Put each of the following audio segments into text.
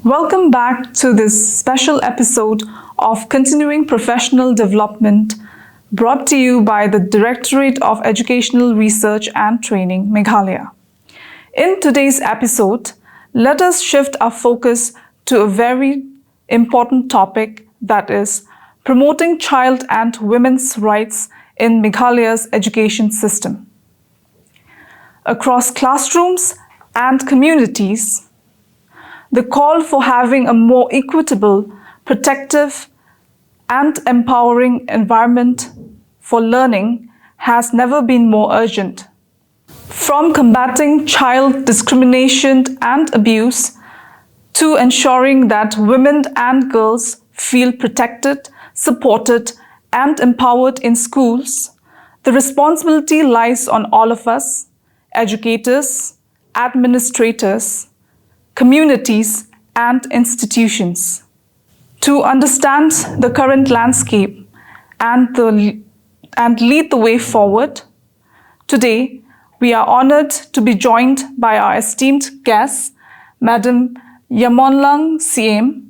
Welcome back to this special episode of Continuing Professional Development brought to you by the Directorate of Educational Research and Training, Meghalaya. In today's episode, let us shift our focus to a very important topic, that is promoting child and women's rights in Meghalaya's education system. Across classrooms and communities, the call for having a more equitable, protective, and empowering environment for learning has never been more urgent. From combating child discrimination and abuse to ensuring that women and girls feel protected, supported, and empowered in schools, the responsibility lies on all of us, educators, administrators, communities, and institutions. To understand the current landscape and lead the way forward, today we are honored to be joined by our esteemed guest, Madam Iamonlang Syiem,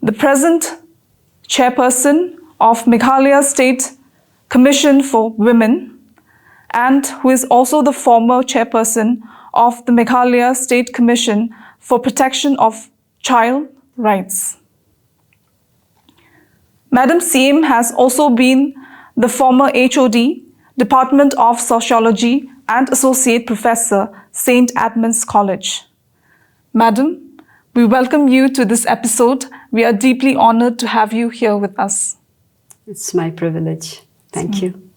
the present chairperson of Meghalaya State Commission for Women, and who is also the former chairperson of the Meghalaya State Commission for Protection of Child Rights. Madam Syiem has also been the former HOD, Department of Sociology, and Associate Professor, St. Edmund's College. Madam, we welcome you to this episode. We are deeply honored to have you here with us. It's my privilege. Thank you.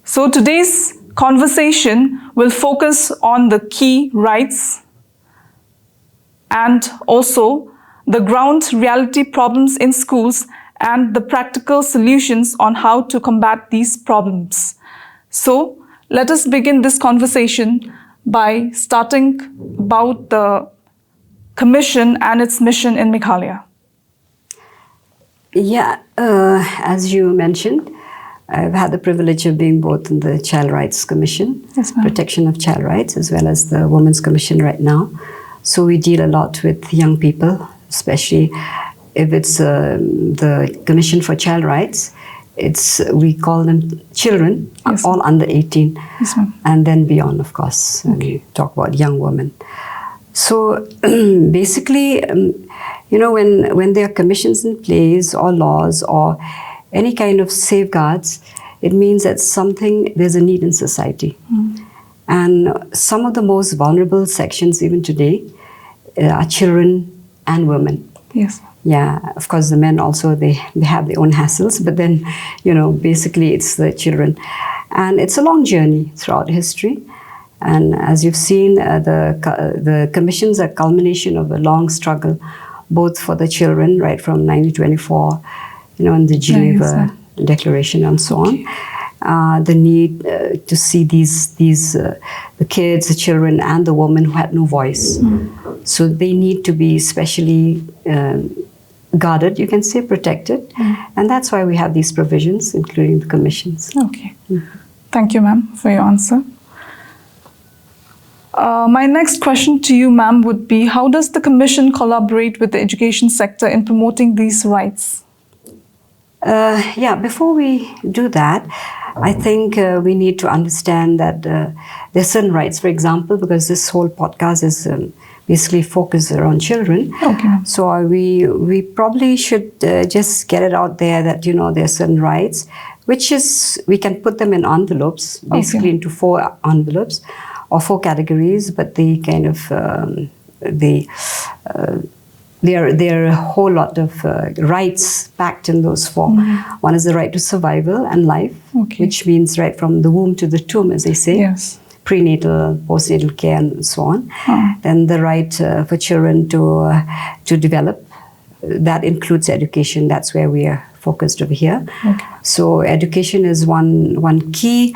So today's conversation will focus on the key rights and also the ground reality problems in schools and the practical solutions on how to combat these problems. So let us begin this conversation by starting about the Commission and its mission in Meghalaya. Yeah, as you mentioned, I've had the privilege of being both in the Child Rights Commission, Yes, ma'am. Protection of Child Rights, as well as the Women's Commission right now. So we deal a lot with young people, especially if it's the Commission for Child Rights. We call them children, Yes, all under 18, Yes, ma'am. and then beyond, of course. We talk about young women. So basically, when there are commissions in place or laws or any kind of safeguards, it means that there's a need in society. And some of the most vulnerable sections even today are children and women. Yes. Yeah, of course, the men also, they have their own hassles, but then, basically it's the children. And it's a long journey throughout history. And as you've seen, the commissions are a culmination of a long struggle, both for the children, right from 1924, in the Geneva Declaration and so on. The need to see the kids, the children, and the women who had no voice. So they need to be specially guarded, you can say, protected. And that's why we have these provisions, including the commissions. Okay. Thank you, ma'am, for your answer. My next question to you, ma'am, would be, how does the Commission collaborate with the education sector in promoting these rights? Before we do that, I think we need to understand that there are certain rights. For example, because this whole podcast is basically focused around children. Okay. So we probably should just get it out there that, there are certain rights, which is, we can put them in envelopes, basically into 4 envelopes or 4 categories, but they kind of, there are a whole lot of rights packed in those 4. One is the right to survival and life, which means right from the womb to the tomb, as they say. Yes. Prenatal, postnatal care, and so on. Then the right for children to develop. That includes education. That's where we are focused over here. So education is one key.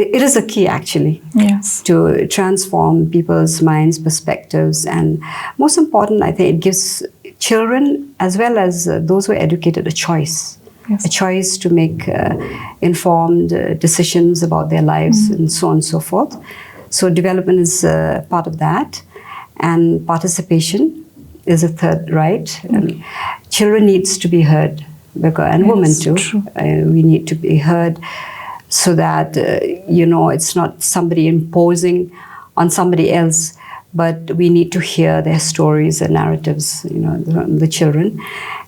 It is a key, actually, Yes. to transform people's minds, perspectives, and most important, I think it gives children as well as those who are educated a choice. Yes. A choice to make informed decisions about their lives and so on and so forth. So development is part of that. and participation is a third right. And children needs to be heard, because, and women too. We need to be heard, so that it's not somebody imposing on somebody else, but we need to hear their stories and narratives, the children.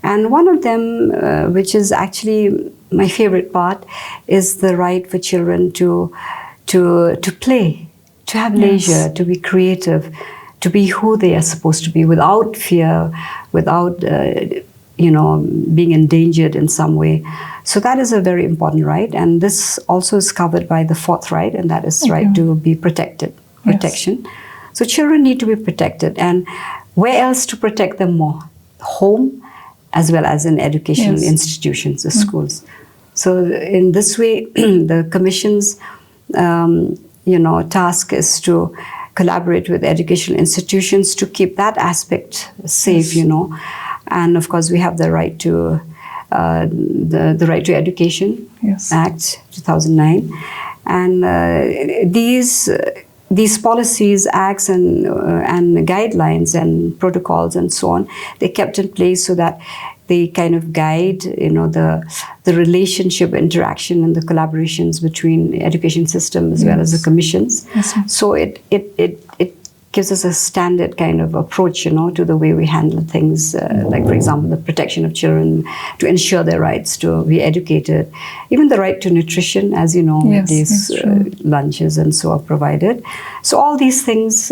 And one of them, which is actually my favorite part, is the right for children to play, to have leisure, to be creative, to be who they are supposed to be, without fear, without being endangered in some way. So that is a very important right, and this also is covered by the fourth right, and that is right to be protected, protection. Yes. So children need to be protected, and where else to protect them more? Home, as well as in educational institutions, the schools. So in this way, the Commission's task is to collaborate with educational institutions to keep that aspect safe, and of course we have the right to the Right to Education Act 2009, and these policies, acts, and guidelines and protocols and so on, they kept in place so that they kind of guide, the relationship, interaction, and the collaborations between education system as well as the commissions. So it gives us a standard kind of approach, to the way we handle things. Like, for example, the protection of children, to ensure their rights to be educated, even the right to nutrition, as you know, these lunches and so are provided. So all these things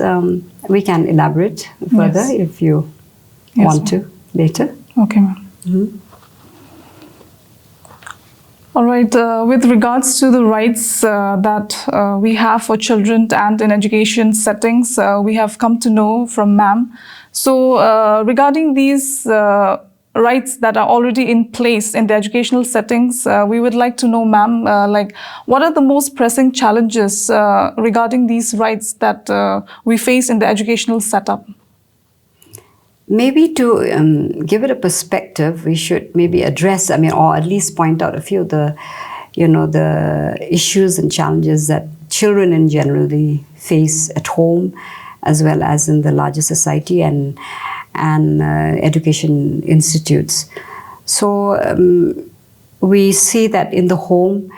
we can elaborate further if you want to later. Okay, ma'am. All right, with regards to the rights that we have for children and in education settings, we have come to know from ma'am. So regarding these rights that are already in place in the educational settings, we would like to know, ma'am, what are the most pressing challenges regarding these rights that we face in the educational setup? Maybe to give it a perspective, we should maybe address, or at least point out a few of the, the issues and challenges that children in generally face at home, as well as in the larger society and education institutes. So we see that in the home,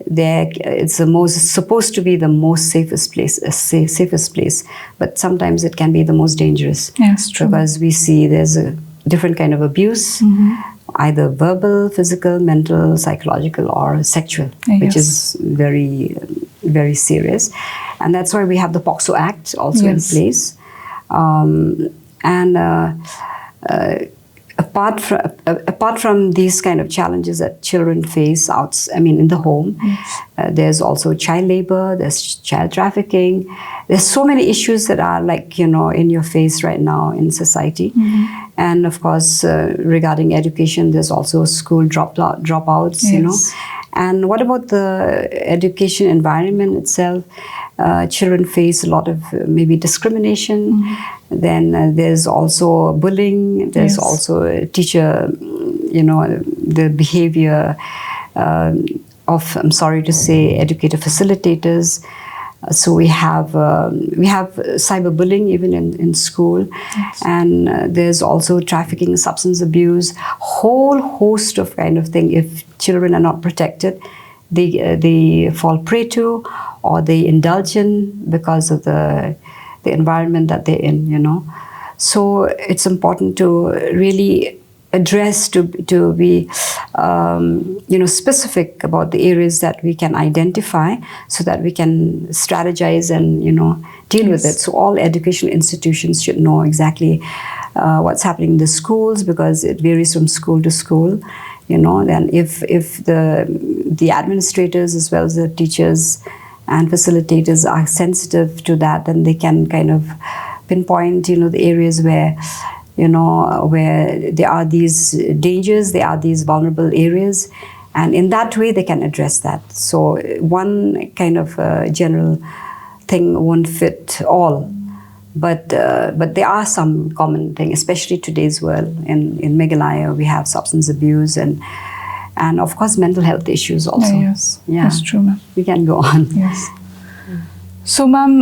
it's supposed to be the most safest place, but sometimes it can be the most dangerous. Yes, true. Because we see there's a different kind of abuse, either verbal, physical, mental, psychological, or sexual, which is very, very serious. And that's why we have the POCSO Act also in place. Apart from these kind of challenges that children face in the home, there's also child labor, there's child trafficking. There's so many issues that are in your face right now in society. And of course, regarding education, there's also school dropouts, And what about the education environment itself? Children face a lot of maybe discrimination. Then there's also bullying. There's also teacher, the behavior of, I'm sorry to say, educator facilitators. So we have cyberbullying even in school, and there's also trafficking, substance abuse, whole host of kind of thing. If children are not protected, they fall prey to, or they indulge in because of the environment that they're in. So it's important to really address, to be specific about the areas that we can identify, so that we can strategize and deal with it. So all educational institutions should know exactly what's happening in the schools, because it varies from school to school. Then if the administrators as well as the teachers and facilitators are sensitive to that, then they can kind of pinpoint the areas where where there are these dangers, there are these vulnerable areas, and in that way they can address that. So one kind of general thing won't fit all, but there are some common things, especially today's world. In Meghalaya, we have substance abuse and of course mental health issues also. Yes, that's true, ma'am. We can go on. Yes. So, ma'am,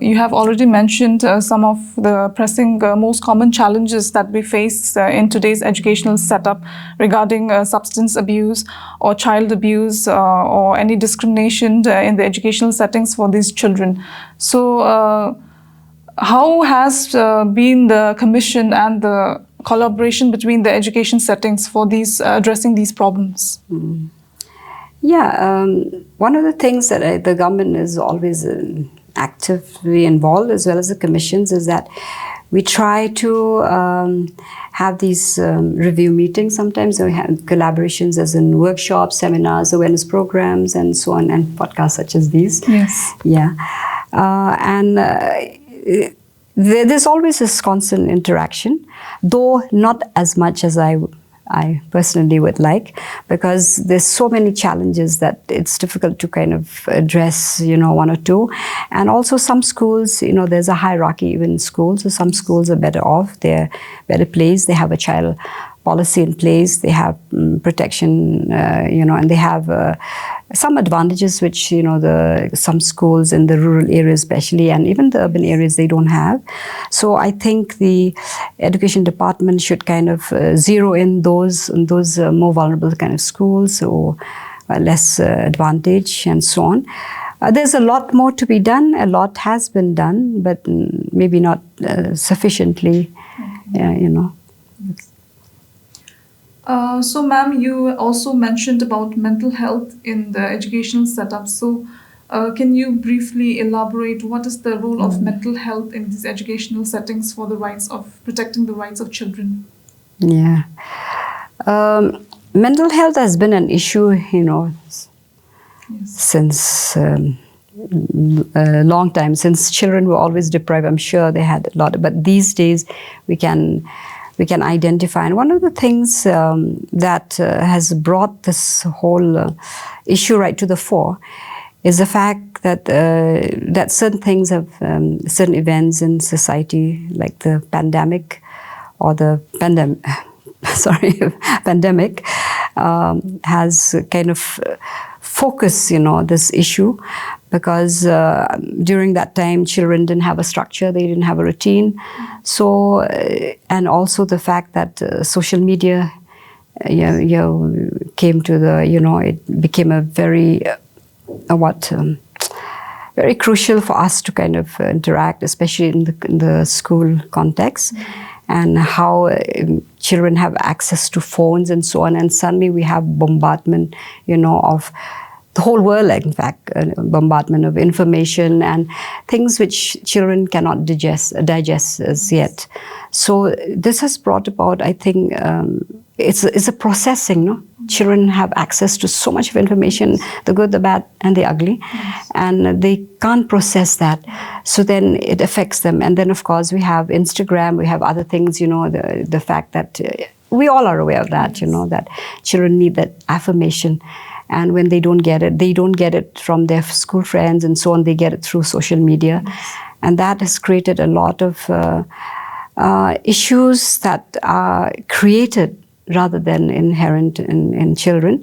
you have already mentioned some of the pressing, most common challenges that we face in today's educational setup regarding substance abuse or child abuse or any discrimination in the educational settings for these children. So, how has been the commission and the collaboration between the education settings for these addressing these problems? Yeah, one of the things that the government is always actively involved, as well as the commissions, is that we try to have these review meetings. Sometimes we have collaborations, as in workshops, seminars, awareness programs, and so on, and podcasts such as these. Yes. Yeah, there's always this constant interaction, though not as much as I personally would like, because there's so many challenges that it's difficult to kind of address, one or two. And also some schools, there's a hierarchy even in schools. So some schools are better off, they're better placed, they have a child policy in place, they have protection, and they have some advantages which, some schools in the rural areas especially, and even the urban areas, they don't have. So I think the education department should kind of zero in those more vulnerable kind of schools or less advantage and so on. There's a lot more to be done. A lot has been done, but maybe not sufficiently, So, ma'am, you also mentioned about mental health in the educational setup. So, can you briefly elaborate what is the role of mental health in these educational settings for the rights of protecting the rights of children? Yeah. Mental health has been an issue, Yes. since a long time, since children were always deprived. I'm sure they had a lot, but these days we can identify. And one of the things that has brought this whole issue right to the fore is the fact that that certain things have, certain events in society, like the pandemic or the pandemic, has kind of focused, this issue, because during that time, children didn't have a structure, they didn't have a routine. So, and also the fact that social media came to the, it became a very, very crucial for us to kind of interact, especially in the school context, and how children have access to phones and so on. And suddenly we have bombardment, of the whole world, in fact, bombardment of information and things which children cannot digest as yet. So this has brought about, I think, it's a processing, no? Children have access to so much of information, the good, the bad, and the ugly, and they can't process that. So then it affects them. And then, of course, we have Instagram, we have other things, the fact that we all are aware of that, that children need that affirmation. And when they don't get it from their school friends and so on, they get it through social media. And that has created a lot of issues that are created rather than inherent in children.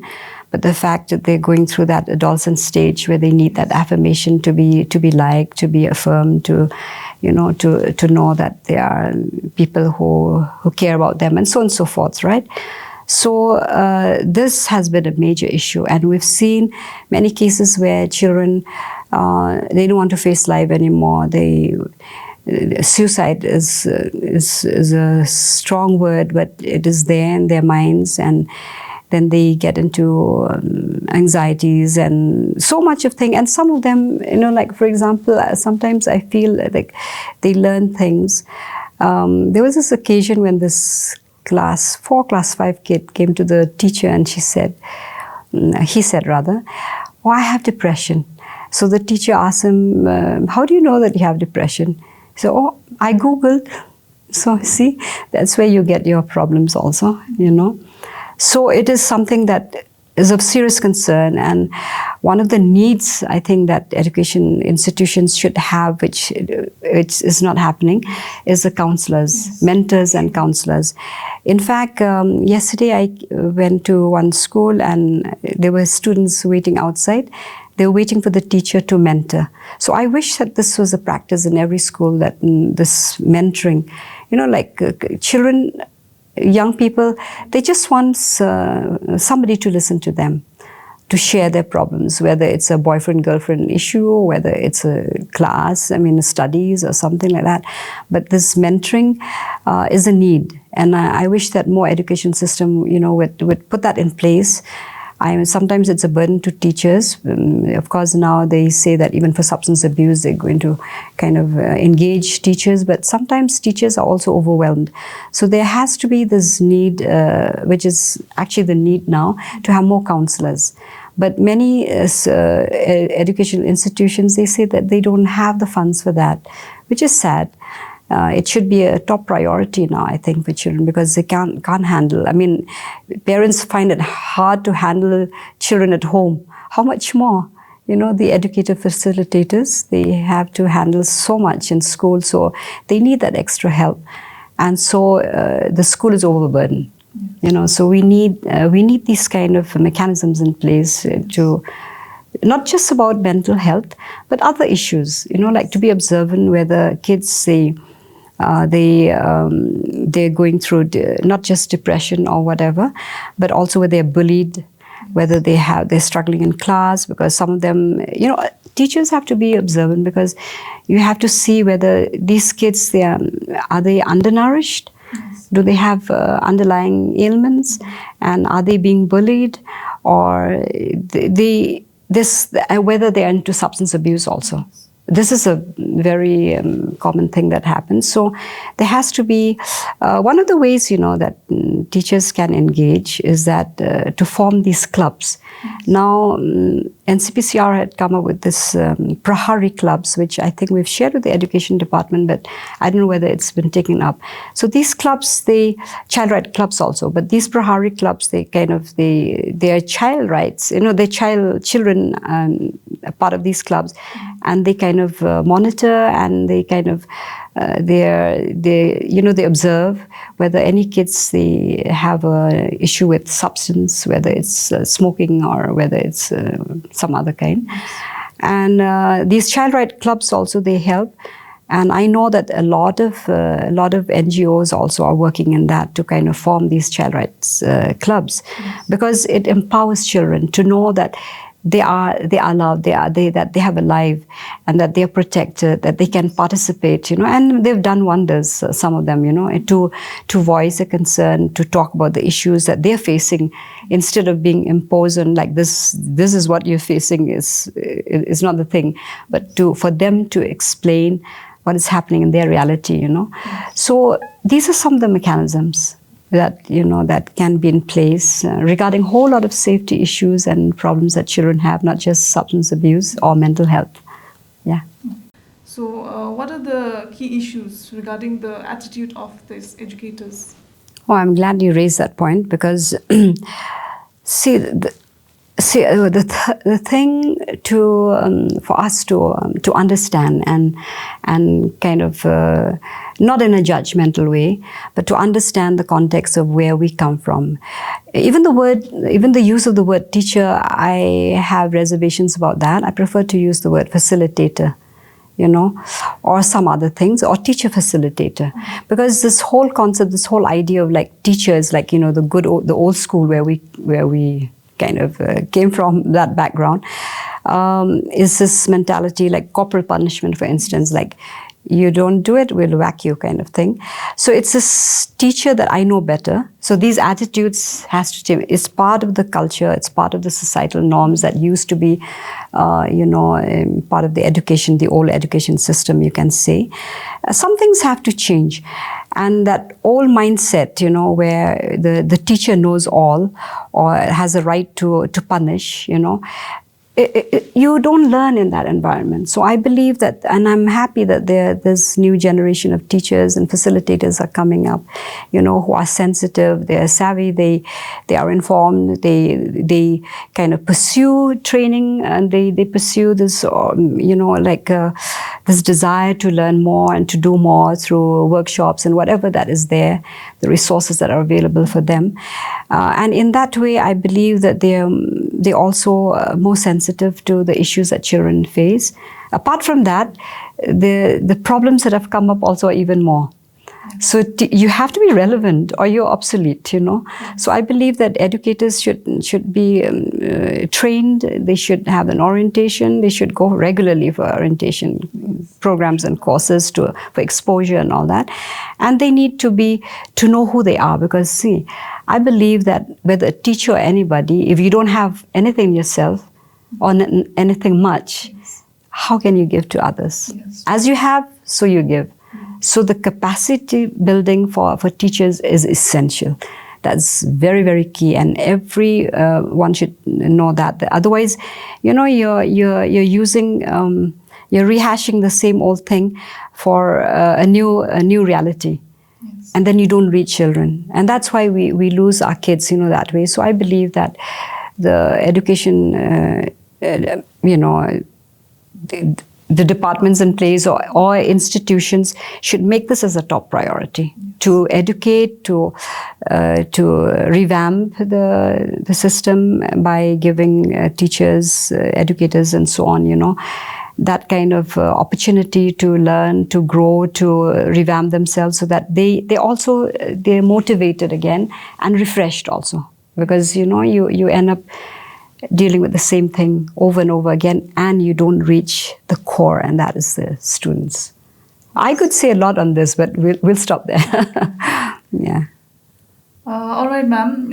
But the fact that they're going through that adolescent stage where they need that affirmation to be liked, to be affirmed, to know that there are people who care about them, and so on and so forth, right? So this has been a major issue, and we've seen many cases where children they don't want to face life anymore. Suicide is a strong word, but it is there in their minds, and then they get into anxieties and so much of things. And some of them, like for example, sometimes I feel like they learn things. There was this occasion when this class 5 kid came to the teacher, and he said, "Oh, I have depression." So the teacher asked him, "How do you know that you have depression?" So, "Oh, I Googled." So see, that's where you get your problems also, So it is something that is of serious concern, and one of the needs I think that education institutions should have, which is not happening, is the counselors, mentors and counselors. In fact, yesterday I went to one school, and there were students waiting outside. They're waiting for the teacher to mentor. So I wish that this was a practice in every school, that this mentoring, like children, young people, they just want somebody to listen to them, to share their problems, whether it's a boyfriend-girlfriend issue, or whether it's a class, studies or something like that. But this mentoring is a need. And I wish that more education system, would put that in place. Sometimes it's a burden to teachers. Of course, now they say that even for substance abuse, they're going to kind of engage teachers, but sometimes teachers are also overwhelmed. So there has to be this need, which is actually the need now, to have more counselors. But many educational institutions, they say that they don't have the funds for that, which is sad. It should be a top priority now, I think, for children, because they can't handle. Parents find it hard to handle children at home. How much more? The educator facilitators, they have to handle so much in school, so they need that extra help. And so the school is overburdened. So we need these kind of mechanisms in place to, not just about mental health, but other issues, like to be observant whether kids, they're going through not just depression or whatever, but also whether they're bullied, whether they're struggling in class, because some of them, teachers have to be observant, because you have to see whether these kids, are they undernourished? Do they have underlying ailments, and are they being bullied, or whether they are into substance abuse also? This is a very common thing that happens. So there has to be, one of the ways, that teachers can engage is that to form these clubs. Now, NCPCR had come up with this Prahari clubs, which I think we've shared with the education department, but I don't know whether it's been taken up. So these clubs, child right clubs also, but these Prahari clubs, they are child rights, they're children part of these clubs, and they kind of monitor, and they kind of they observe whether any kids, they have a issue with substance, whether it's smoking or whether it's some other kind. And these child right clubs also, they help. And I know that a lot of NGOs also are working in that, to kind of form these child rights clubs, because it empowers children to know that they are loved, that they have a life, and that they are protected, that they can participate, and they've done wonders, some of them, to voice a concern, to talk about the issues that they're facing, instead of being imposed on, like, this is what you're facing is not the thing, but for them to explain what is happening in their reality, So these are some of the mechanisms that, that can be in place regarding a whole lot of safety issues and problems that children have, not just substance abuse or mental health. Yeah. So what are the key issues regarding the attitude of these educators? Oh, I'm glad you raised that point, because the thing for us to understand and kind of not in a judgmental way, but to understand the context of where we come from. Even the use of the word teacher, I have reservations about that. I prefer to use the word facilitator, or some other things, or teacher facilitator, because this whole concept, this whole idea of like teachers, like the old school where we kind of came from, that background, is this mentality like corporal punishment, for instance, like you don't do it, we'll whack you kind of thing. So it's this teacher that I know better. So these attitudes has to change. It's part of the culture, it's part of the societal norms that used to be, part of the education, the old education system, you can say. Some things have to change. And that old mindset, where the teacher knows all or has a right to punish, you don't learn in that environment. So I believe that, and I'm happy that this new generation of teachers and facilitators are coming up, who are sensitive, they are savvy, they are informed, they kind of pursue training, and they pursue this, this desire to learn more and to do more through workshops and whatever that is there, the resources that are available for them. And in that way, I believe that they're also more sensitive to the issues that children face. Apart from that, the problems that have come up also are even more. So you have to be relevant or you're obsolete, you know. So I believe that educators should be trained. They should have an orientation. They should go regularly for orientation programs and courses for exposure and all that. And they need to know who they are, because see, I believe that whether a teacher or anybody, if you don't have anything yourself or anything much, how can you give to others? Yes. As you have, so you give. So the capacity building for teachers is essential. That's very, very key, and everyone should know that. Otherwise, you know, you're using, you're rehashing the same old thing for a new reality, yes. And then you don't reach children, and that's why we lose our kids, you know, that way. So I believe that the education, you know, the departments in place or institutions should make this as a top priority, to educate, to revamp the system by giving teachers, educators and so on, you know, that kind of opportunity to learn, to grow, to revamp themselves, so that they're motivated again and refreshed also. Because, you know, you end up dealing with the same thing over and over again, and you don't reach the core, and that is the students. I could say a lot on this, but we'll stop there. Yeah. All right, ma'am.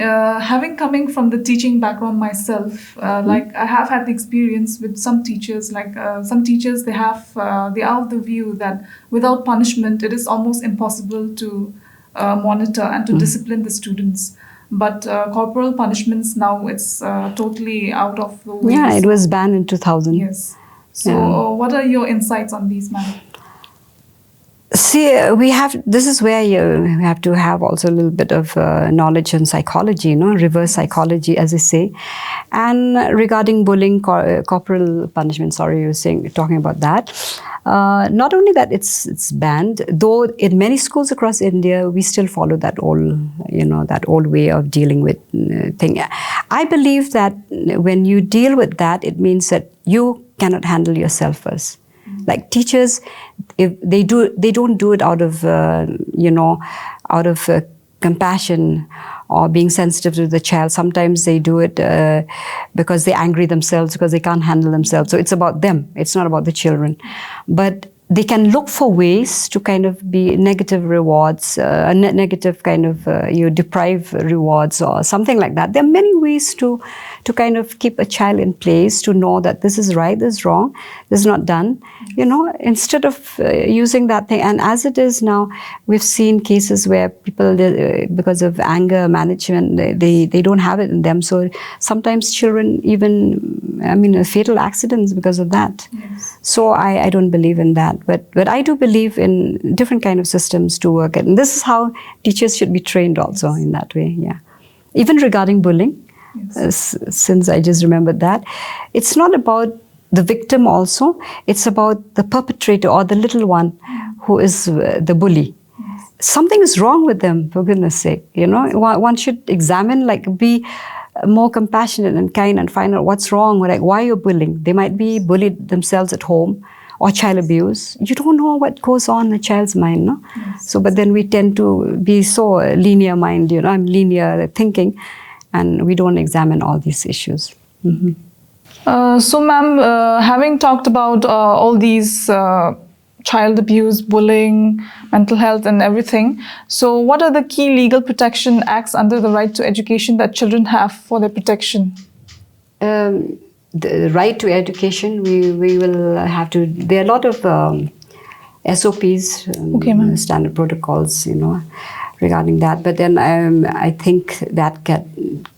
Coming from the teaching background myself, like I have had the experience with some teachers. Like some teachers, they are of the view that without punishment, it is almost impossible to monitor and to discipline the students. But corporal punishments now, it's totally out of the way. Yeah, it was banned in 2000. Yes. So what are your insights on these, ma'am? See, this is where you have to have also a little bit of knowledge in psychology, you know, reverse psychology, as they say. And regarding bullying, corporal punishment, sorry, you were talking about that. Not only that it's banned, though in many schools across India, we still follow that old way of dealing with thing. I believe that when you deal with that, it means that you cannot handle yourself first. Like teachers, if they don't do it out of compassion or being sensitive to the child. Sometimes they do it because they're angry themselves, because they can't handle themselves. So it's about them. It's not about the children. But they can look for ways to kind of be negative rewards, negative kind of deprive rewards or something like that. There are many ways to kind of keep a child in place, to know that this is right, this is wrong, this is not done, you know, instead of using that thing. And as it is now, we've seen cases where people, because of anger management, they don't have it in them. So sometimes children even, fatal accidents because of that. Yes. So I don't believe in that. But I do believe in different kind of systems to work at. And this is how teachers should be trained also in that way, yeah. Even regarding bullying, yes. Since I just remembered that, it's not about the victim also, it's about the perpetrator or the little one who is the bully. Yes. Something is wrong with them, for goodness sake, you know. One should examine, like be more compassionate and kind and find out what's wrong, like why you're bullying. They might be bullied themselves at home, or child abuse. You don't know what goes on in a child's mind, no? Yes. So, but then we tend to be so linear mind, you know, I'm linear thinking, and we don't examine all these issues. Mm-hmm. So, ma'am, having talked about all these child abuse, bullying, mental health and everything, so what are the key legal protection acts under the right to education that children have for their protection? The right to education, we will have to, there are a lot of SOPs, standard protocols, you know, regarding that. But then I think that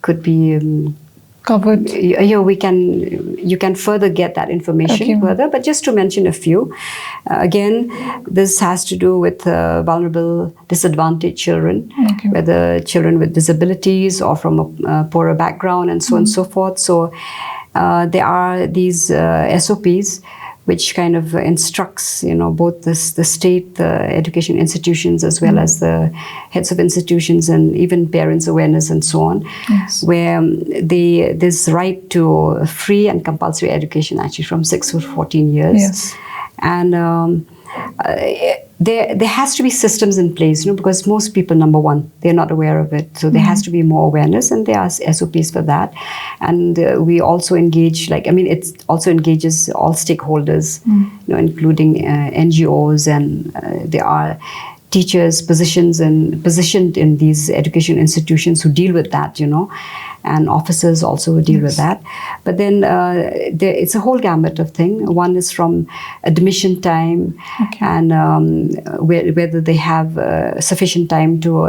could be covered. You can further get that information further. But just to mention a few, again, this has to do with vulnerable, disadvantaged children, whether children with disabilities or from a poorer background and so on and so forth. So there are these SOPs which kind of instructs, both the state, the education institutions, as well as the heads of institutions and even parents' awareness and so on, where there's right to free and compulsory education actually from 6 to 14 years. Yes. And there has to be systems in place, because most people, number one, they're not aware of it. So there has to be more awareness, and there are SOPs for that. And we also engage, it also engages all stakeholders, including NGOs, and there are teachers positioned in these education institutions who deal with that, and officers also deal with that. But then it's a whole gamut of things. One is from admission time, and whether they have sufficient time to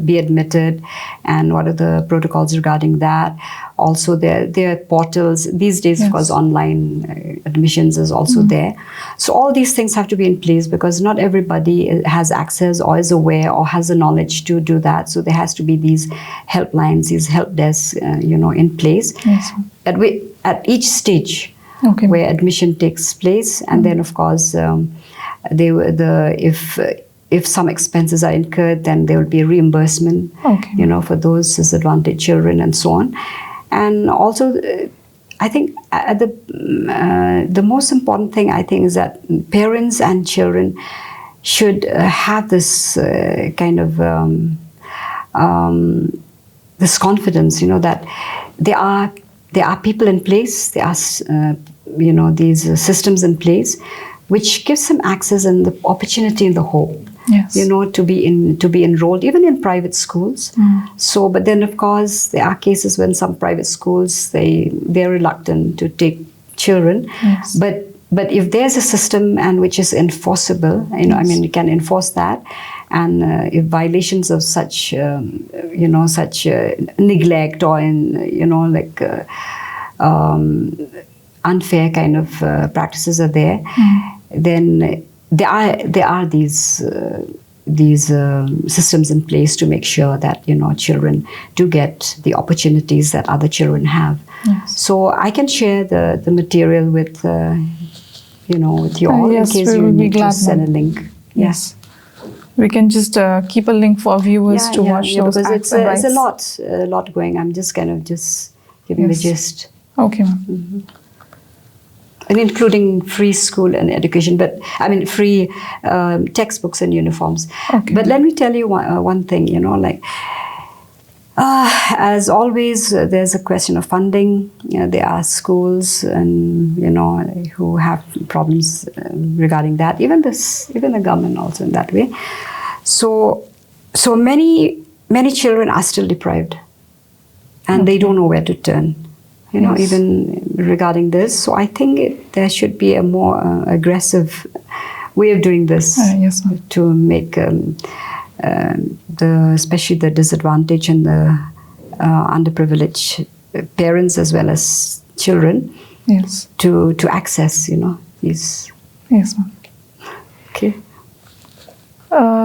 be admitted, and what are the protocols regarding that. Also, there are portals these days. Of course, online admissions is also there. So all these things have to be in place, because not everybody has access or is aware or has the knowledge to do that. So there has to be these helplines, these help desks, in place at each stage where admission takes place. And then, of course, if some expenses are incurred, then there will be a reimbursement, for those disadvantaged children and so on. And also, I think the most important thing, I think, is that parents and children should have this kind of this confidence, that there are people in place, there are these systems in place, which gives them access and the opportunity in the whole. To be enrolled even in private schools. So, but then of course there are cases when some private schools they're reluctant to take children. But if there's a system and which is enforceable, you can enforce that, and if violations of such such neglect or unfair kind of practices are there, then there are these systems in place to make sure that children do get the opportunities that other children have. So I can share the material with with you all, in case you need to send a link. Yes. We can just keep a link for our viewers to watch those acts and rights. It's a lot going. I'm just kind of giving the gist. Okay, ma'am. And including free school and education, free textbooks and uniforms. But let me tell you one thing, as always, there's a question of funding. There are schools and who have problems regarding that. Even the government also in that way. So many children are still deprived, and they don't know where to turn. Even regarding this. So I think there should be a more aggressive way of doing this to make especially the disadvantaged and the underprivileged parents as well as children to access these. Yes, ma'am. Okay.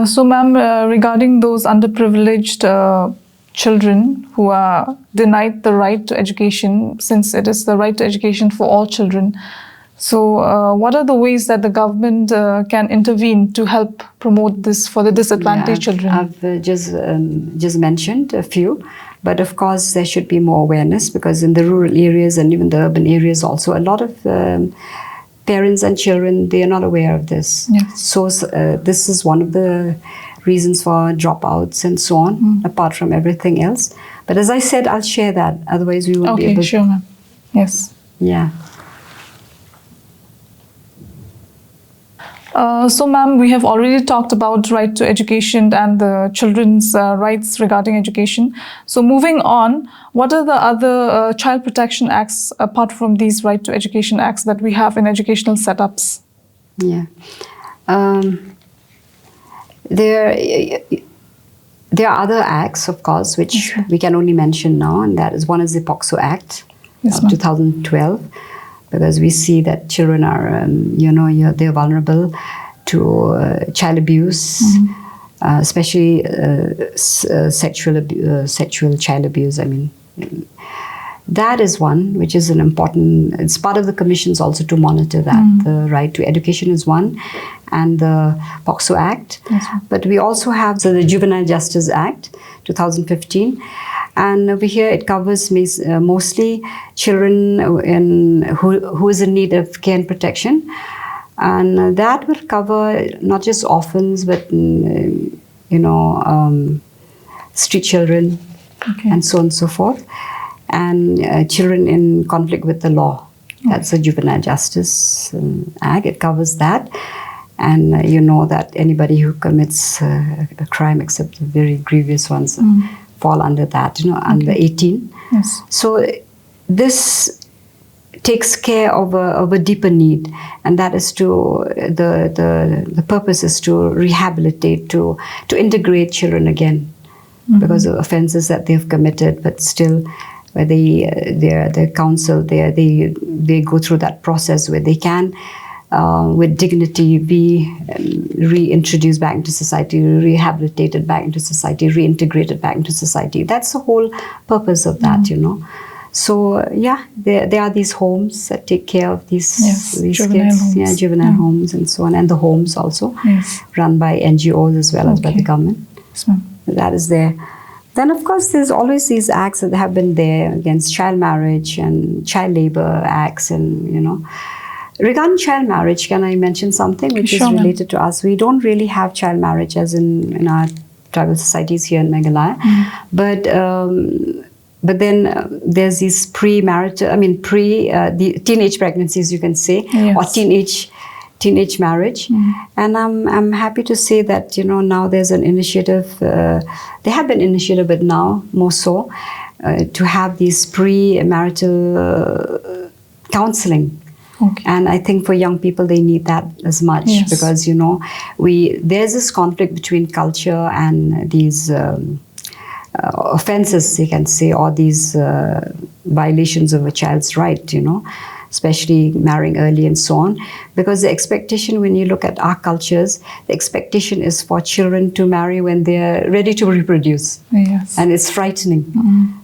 So, ma'am, regarding those underprivileged children who are denied the right to education, since it is the right to education for all children. So what are the ways that the government can intervene to help promote this for the disadvantaged children? I've just mentioned a few, but of course there should be more awareness, because in the rural areas and even the urban areas also, a lot of parents and children, they are not aware of this. So this is one of the reasons for dropouts and so on, apart from everything else. But as I said, I'll share that. Otherwise, we won't be able to. Okay, sure, ma'am. Yes. Yeah. So, ma'am, we have already talked about right to education and the children's rights regarding education. So, moving on, what are the other child protection acts apart from these right to education acts that we have in educational setups? Yeah. There are other acts, of course, which we can only mention now, and that is one is the POCSO Act of 2012, because we see that children are, they're vulnerable to child abuse, especially sexual child abuse. That is one which is an important, it's part of the commissions also to monitor that. The right to education is one, and the POCSO Act. Yes. But we also have the Juvenile Justice Act 2015, and over here it covers mostly children who is in need of care and protection, and that will cover not just orphans but street children, and so on and so forth, and children in conflict with the law. That's the Juvenile Justice Act. It covers that. And you know that anybody who commits a crime, except the very grievous ones, fall under that, under 18. Yes. So this takes care of a deeper need, and that is the purpose is to rehabilitate, to integrate children again, because of offenses that they've committed, but still where they're counseled, they go through that process where they can with dignity be reintroduced back into society, rehabilitated back into society, reintegrated back into society. That's the whole purpose of that, So yeah, there are these homes that take care of these juvenile kids, homes. Juvenile homes and so on, and the homes also run by NGOs as well as by the government. Yes, ma'am. That is there. Then of course there's always these acts that have been there against child marriage and child labor acts, and regarding child marriage, can I mention something which is related to us? We don't really have child marriage as in our tribal societies here in Meghalaya, but then there's these the teenage pregnancies, you can say, or teenage marriage, and I'm happy to say that now there's an initiative. There have been initiatives, but now more so to have these pre-marital counseling. And I think for young people, they need that as much, because there's this conflict between culture and these offenses, you can say, or these violations of a child's right, especially marrying early and so on. Because the expectation, when you look at our cultures, the expectation is for children to marry when they're ready to reproduce. Yes. And it's frightening.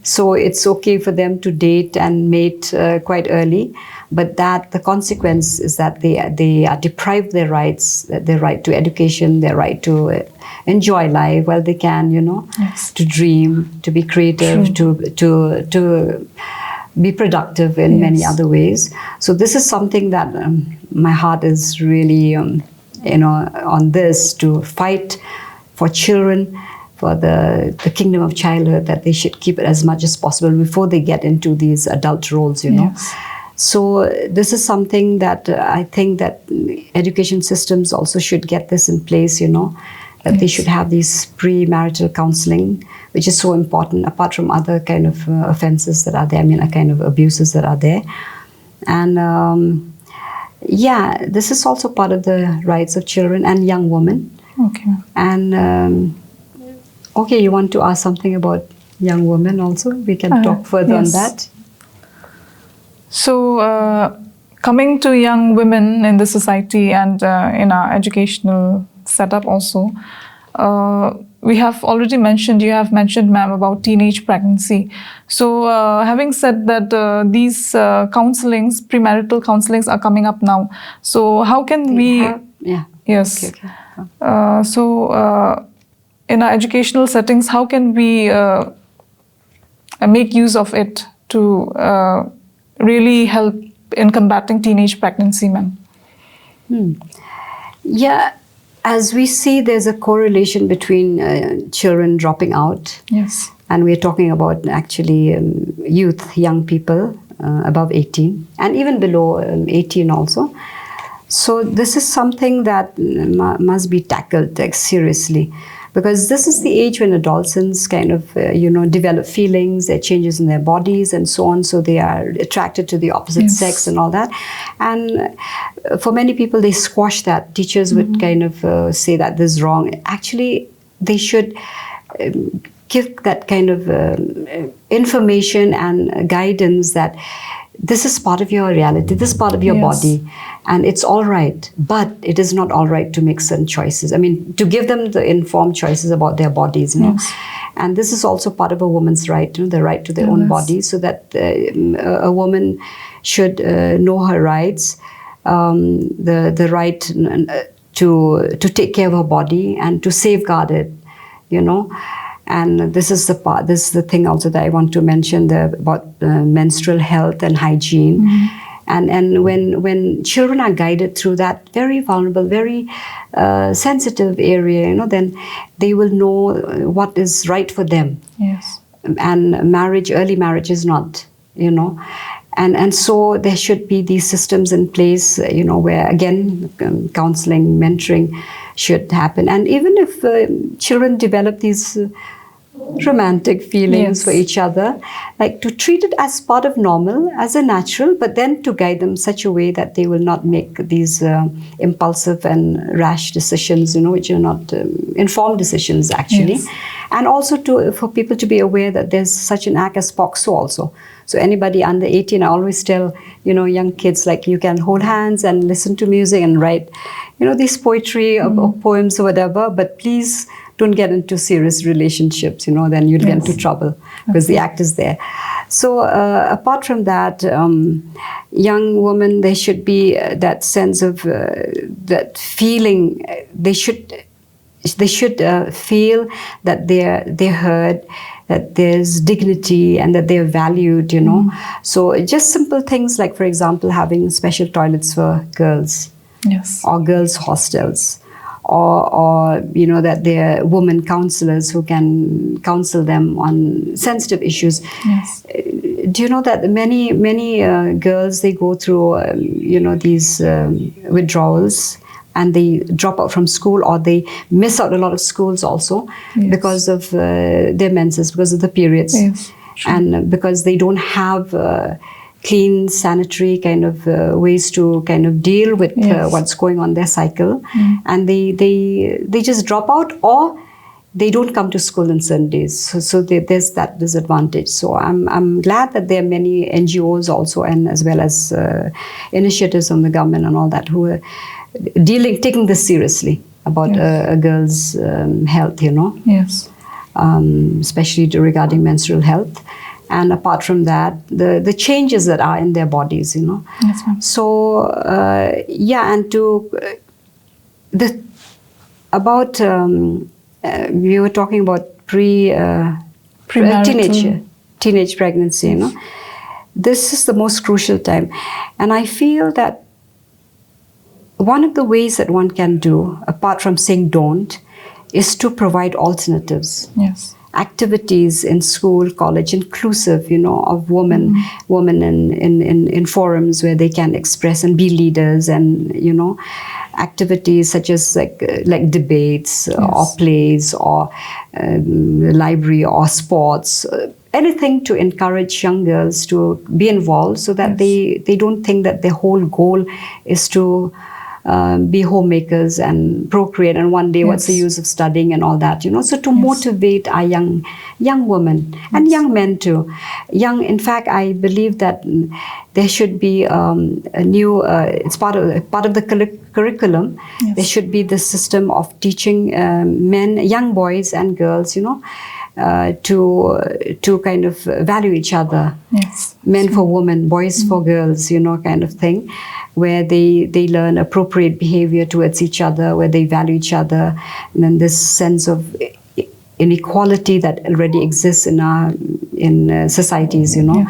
So it's okay for them to date and mate quite early, but the consequence is that they are deprived their rights, their right to education, their right to enjoy life while they can, to dream, to be creative, to be productive in many other ways. So this is something that my heart is really, on this, to fight for children, for the kingdom of childhood, that they should keep it as much as possible before they get into these adult roles, So this is something that I think that education systems also should get this in place, that they should have these pre-marital counseling, which is so important, apart from other kind of offenses that are there, kind of abuses that are there. And this is also part of the rights of children and young women. Okay. And you want to ask something about young women also? We can talk further on that. So, coming to young women in the society and in our educational setup also, you have mentioned, ma'am, about teenage pregnancy. So, having said that, these premarital counselings are coming up now. So, how can we... Yes. Okay. In our educational settings, how can we make use of it to really help in combating teenage pregnancy, ma'am? Yeah, as we see, there's a correlation between children dropping out. Yes. And we're talking about actually young people above 18 and even below 18 also. So this is something that must be tackled seriously, because this is the age when adolescents kind of, develop feelings, there are changes in their bodies and so on. So they are attracted to the opposite sex and all that. And for many people, they squash that. Teachers would kind of say that this is wrong. Actually, they should give that kind of information and guidance that this is part of your reality, this is part of your body, and it's all right. But it is not all right to make certain choices. I mean, to give them the informed choices about their bodies, you know. And this is also part of a woman's right, you know, the right to their own body, so that a woman should know her rights, the right to take care of her body and to safeguard it, you know. And this is the part. This is the thing also that I want to mention about menstrual health and hygiene. And when children are guided through that very vulnerable, very sensitive area, you know, then they will know what is right for them. Yes. And early marriage is not, you know. And so there should be these systems in place, you know, where again, counseling, mentoring should happen. And even if children develop these romantic feelings for each other, like to treat it as part of normal, as a natural, but then to guide them such a way that they will not make these impulsive and rash decisions, you know, which are not informed decisions actually. And also for people to be aware that there's such an act as POXO also. So anybody under 18, I always tell, you know, young kids, like, you can hold hands and listen to music and write, you know, these poetry or poems or whatever, but please don't get into serious relationships, you know, then you'll get into trouble because the act is there. So apart from that, young women, there should be that sense of that feeling. They should feel that they're heard, that there's dignity and that they're valued, you know. So just simple things like, for example, having special toilets for girls, or girls' hostels. Or you know, that there are women counselors who can counsel them on sensitive issues. Do you know that many girls, they go through you know, these withdrawals, and they drop out from school, or they miss out a lot of schools also because of their menses, because of the periods, and because they don't have clean, sanitary kind of ways to kind of deal with what's going on their cycle, and they just drop out, or they don't come to school on certain days. So there's that disadvantage. So I'm glad that there are many NGOs also, and as well as initiatives from the government and all that, who are taking this seriously about a girl's health, you know. Especially regarding menstrual health. And apart from that, the changes that are in their bodies, you know. So and about we were talking about teenage pregnancy, you know. This is the most crucial time, and I feel that one of the ways that one can do, apart from saying don't, is to provide alternatives. Activities in school, college, inclusive, you know, of women in forums where they can express and be leaders, and, you know, activities such as like debates or plays or library or sports, anything to encourage young girls to be involved, so that they don't think that their whole goal is to be homemakers and procreate, and one day what's the use of studying and all that, you know. So to motivate our young women and young men too. In fact, I believe that there should be a new, it's part of the curriculum. There should be the system of teaching young boys and girls, you know, to kind of value each other. Men for women, boys for girls, you know, kind of thing, where they learn appropriate behavior towards each other, where they value each other, and then this sense of inequality that already exists in societies, you know,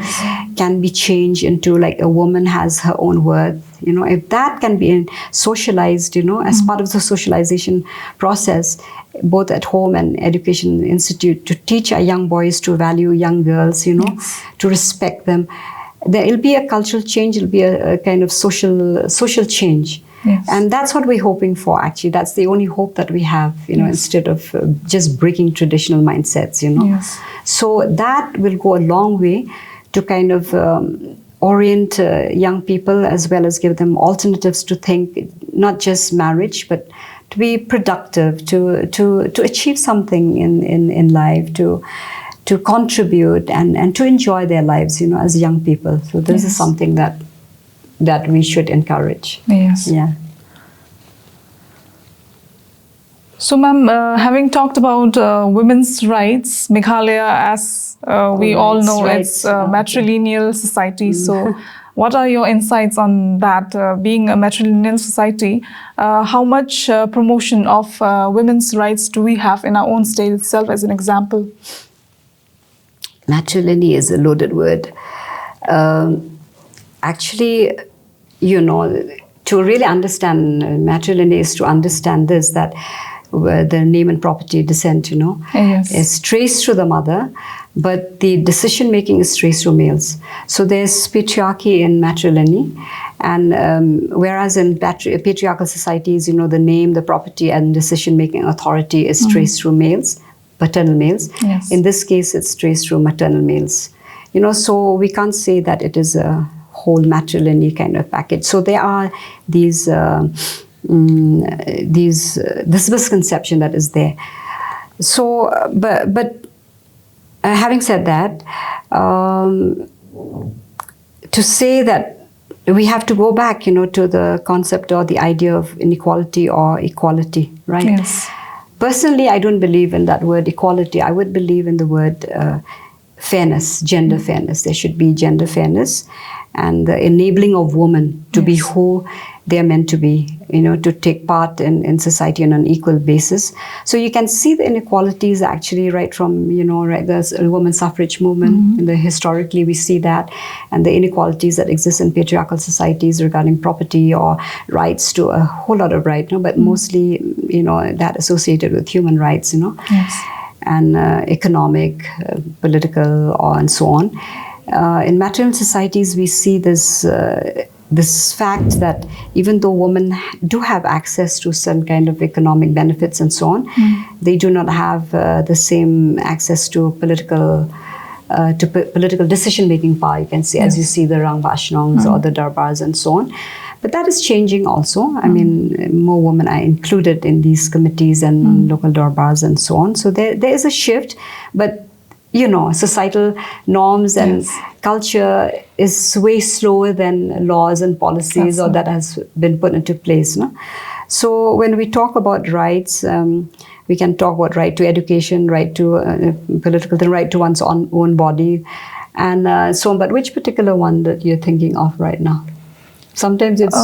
can be changed into, like, a woman has her own worth, you know. If that can be socialized, you know, as part of the socialization process, both at home and education institute, to teach our young boys to value young girls, you know, to respect them, there will be a cultural change. It'll be a kind of social change. And that's what we're hoping for, actually. That's the only hope that we have, you know, instead of just breaking traditional mindsets, you know. So that will go a long way to kind of orient young people, as well as give them alternatives to think, not just marriage, but to be productive, to achieve something in life, to contribute and to enjoy their lives, as young people. So this is something that we should encourage. Yes. Yeah. So, ma'am, having talked about women's rights, Meghalaya, as we all know, it's a matrilineal society. So, what are your insights on that? Being a matrilineal society, how much promotion of women's rights do we have in our own state itself, as an example? Matrilineal is a loaded word. Actually, to really understand matrilineal is to understand this, that the name and property descent, is traced through the mother, but the decision making is traced through males. So there's patriarchy in matrilineal, and whereas in patriarchal societies, the name, the property, and decision making authority is traced through males, paternal males. Yes. In this case, it's traced through maternal males. So we can't say that it is a whole matrilineal kind of package. So there are this misconception that is there. So, but having said that, to say that we have to go back, to the concept or the idea of inequality or equality, right? Yes. Personally, I don't believe in that word equality. I would believe in the word fairness, gender fairness. There should be gender fairness and the enabling of women to be who they are meant to be, to take part in society on an equal basis. So you can see the inequalities actually right from, the women's suffrage movement. Historically, we see that, and the inequalities that exist in patriarchal societies regarding property or rights to a whole lot of rights, but mostly, that associated with human rights, Yes. and economic, political, and so on. In matrilineal societies, we see this fact that even though women do have access to some kind of economic benefits and so on, they do not have the same access to political decision-making power, you can say, as you see the Rang Vashnongs or the Darbars and so on. But that is changing also. I mean, more women are included in these committees and local Darbars and so on. So there is a shift, but societal norms and culture is way slower than laws and policies or that has been put into place. No? So when we talk about rights, we can talk about right to education, right to political, the right to one's own body, and so on. But which particular one that you're thinking of right now? Sometimes it's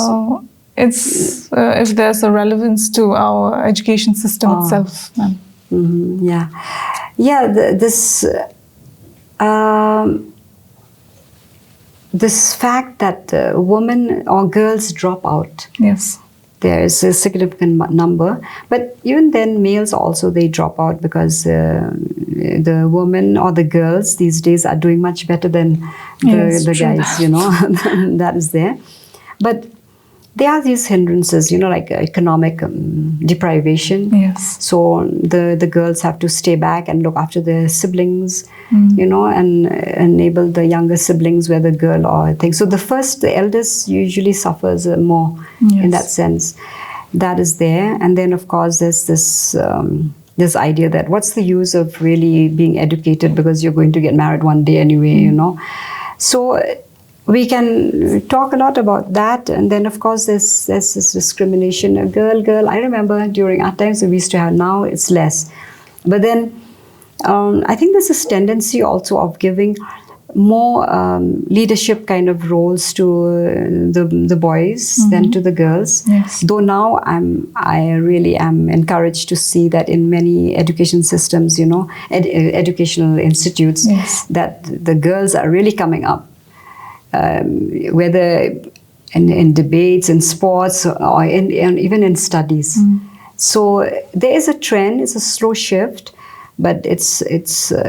if there's a relevance to our education system itself. This fact that women or girls drop out. Yes. There is a significant number, but even then males also, they drop out because the women or the girls these days are doing much better than the guys, that is there. But there are these hindrances, like economic deprivation. Yes. So the girls have to stay back and look after their siblings, and enable the younger siblings, whether girl or thing. So the eldest usually suffers more in that sense. That is there. And then, of course, there's this idea that what's the use of really being educated because you're going to get married one day anyway, So we can talk a lot about that. And then, of course, there's this discrimination. A girl, I remember during our times we used to have, now it's less. But then I think there's this tendency also of giving more leadership kind of roles to the boys than to the girls. Yes. Though now I really am encouraged to see that in many education systems, educational institutes, that the girls are really coming up. Whether in debates, in sports, or even in studies. So there is a trend, it's a slow shift, but it's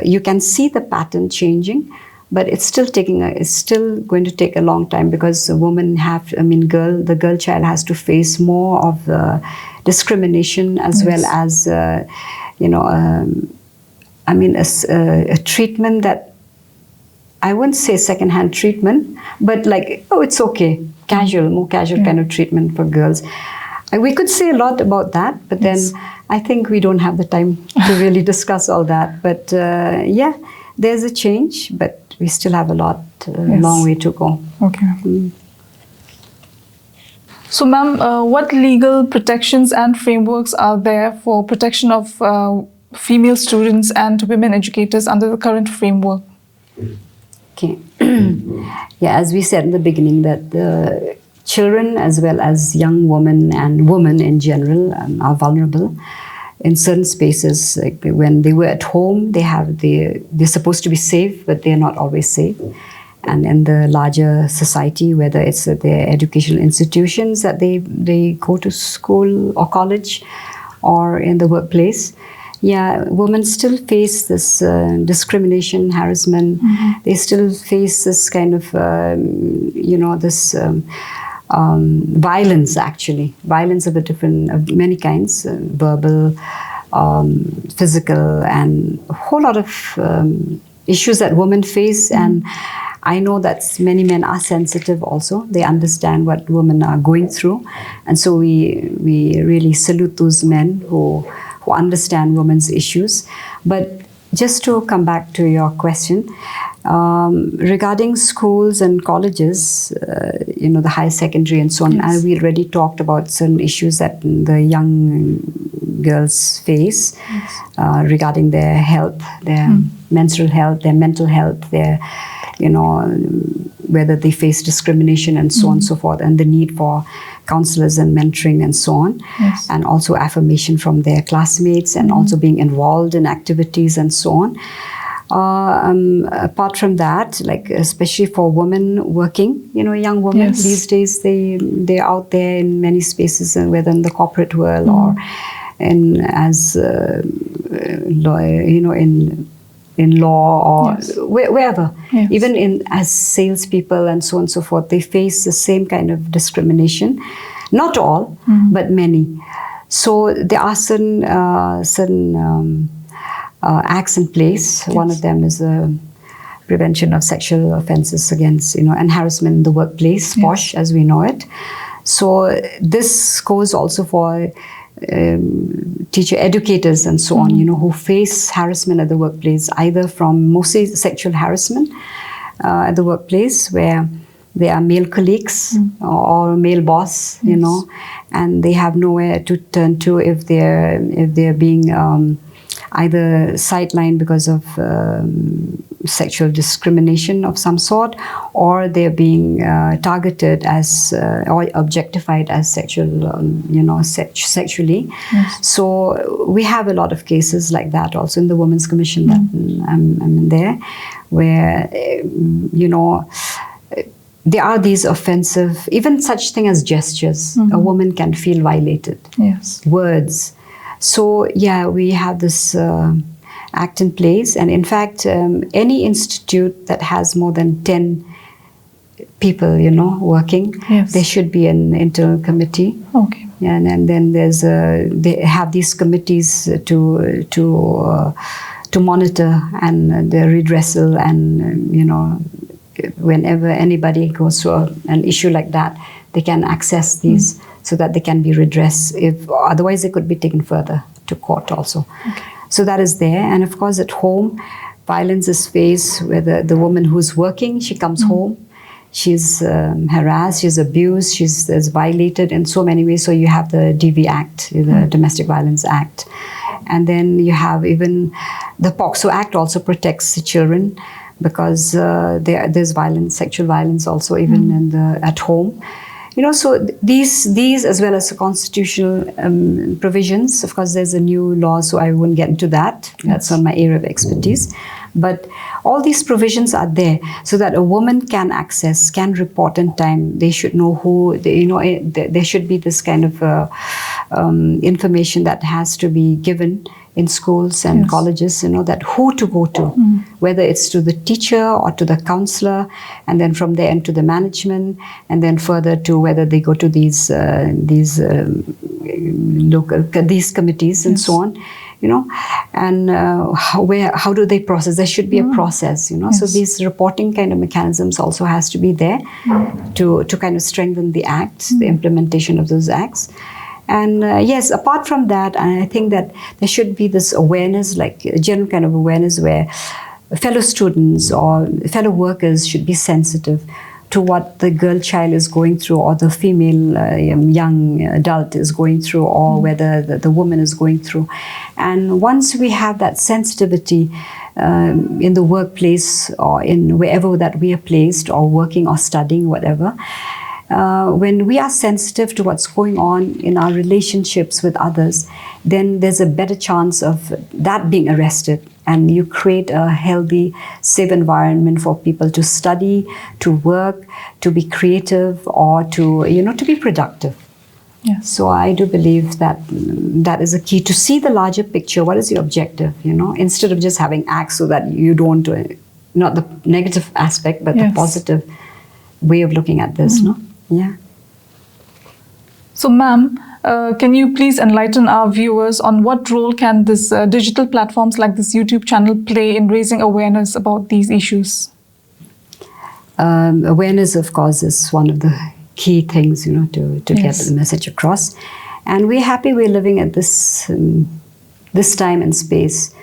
you can see the pattern changing, but it's still going to take a long time because the women the girl child has to face more of the discrimination as well as a treatment that I wouldn't say second-hand treatment, but like, it's okay, more casual kind of treatment for girls. We could say a lot about that, but then I think we don't have the time to really discuss all that. But yeah, there's a change, but we still have a long way to go. Okay. So, ma'am, what legal protections and frameworks are there for protection of female students and women educators under the current framework? Okay. Yeah, as we said in the beginning, that the children as well as young women and women in general are vulnerable in certain spaces. Like when they were at home, they're supposed to be safe, but they're not always safe. And in the larger society, whether it's at their educational institutions that they go to school or college, or in the workplace, yeah, women still face this discrimination, harassment. They still face this kind of, this violence, actually. Violence of many kinds, verbal, physical, and a whole lot of issues that women face. And I know that many men are sensitive also. They understand what women are going through. And so we really salute those men who understand women's issues. But just to come back to your question, regarding schools and colleges, the higher secondary and so on, and we already talked about certain issues that the young girls face regarding their health, their menstrual health, their mental health, their, whether they face discrimination and so on and so forth, and the need for counselors and mentoring and so on, and also affirmation from their classmates, and also being involved in activities and so on. Apart from that, like especially for women working, young women these days, they're out there in many spaces, and whether in the corporate world or as in law or wherever, even as salespeople and so on and so forth, they face the same kind of discrimination. Not all, but many. So there are certain acts in place. One of them is prevention of sexual offences against, and harassment in the workplace, POSH as we know it. So this goes also for teacher educators and so on, who face harassment at the workplace, either from mostly sexual harassment at the workplace, where they are male colleagues or male boss, and they have nowhere to turn to if they're being either sidelined because of sexual discrimination of some sort, or they're being targeted as or objectified as sexually. So we have a lot of cases like that also in the Women's Commission that I'm in there, where there are these offensive, even such thing as gestures. A woman can feel violated. Words. So yeah, we have this act in place, and in fact, any institute that has more than 10 people, working, there should be an internal committee. Okay. Yeah, and then they have these committees to monitor and the redressal, and whenever anybody goes through an issue like that, they can access these so that they can be redressed. If otherwise, they could be taken further to court also. So that is there. And of course, at home, violence is faced where the woman who's working, she comes home, she's harassed, she's abused, she's violated in so many ways. So you have the DV Act, the Domestic Violence Act. And then you have even the POCSO Act also protects the children, because there's violence, sexual violence also even at home. So these as well as the constitutional provisions. Of course, there's a new law, so I wouldn't get into that. That's on my area of expertise. But all these provisions are there so that a woman can access, can report in time. They should know who, there should be this kind of information that has to be given in schools and colleges, that who to go to, whether it's to the teacher or to the counselor, and then from there into the management, and then further to whether they go to these committees and so on, and how do they process? There should be a process, So these reporting kind of mechanisms also has to be there to kind of strengthen the acts, the implementation of those acts. And yes, apart from that, I think that there should be this awareness, like a general kind of awareness where fellow students or fellow workers should be sensitive to what the girl child is going through, or the female young adult is going through, or whether the woman is going through. And once we have that sensitivity in the workplace or in wherever that we are placed, or working or studying, whatever, when we are sensitive to what's going on in our relationships with others, then there's a better chance of that being arrested. And you create a healthy, safe environment for people to study, to work, to be creative, or to be productive. Yes. So I do believe that that is a key, to see the larger picture. What is your objective, instead of just having acts so that you don't, not the negative aspect, but the positive way of looking at this, no? Yeah. So, ma'am, can you please enlighten our viewers on what role can this digital platforms like this YouTube channel play in raising awareness about these issues? Awareness, of course, is one of the key things, to get the message across. And we're happy we're living at this time and space,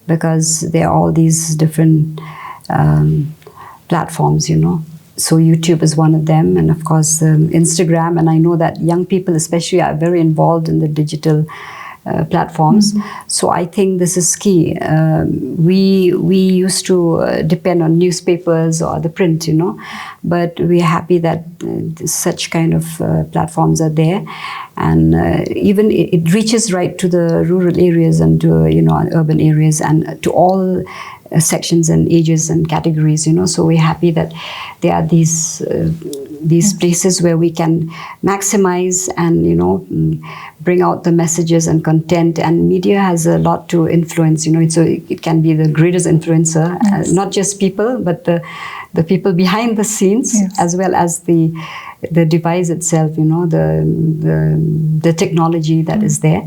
because there are all these different platforms, So YouTube is one of them, and of course Instagram. And I know that young people especially are very involved in the digital platforms. So I think this is key. We used to depend on newspapers or the print, but we're happy that such kind of platforms are there. And even it reaches right to the rural areas and to urban areas, and to all sections and ages and categories, So we're happy that there are these places where we can maximize and bring out the messages and content. And media has a lot to influence, so it can be the greatest influencer, not just people, but the people behind the scenes, as well as the device itself, the technology that is there.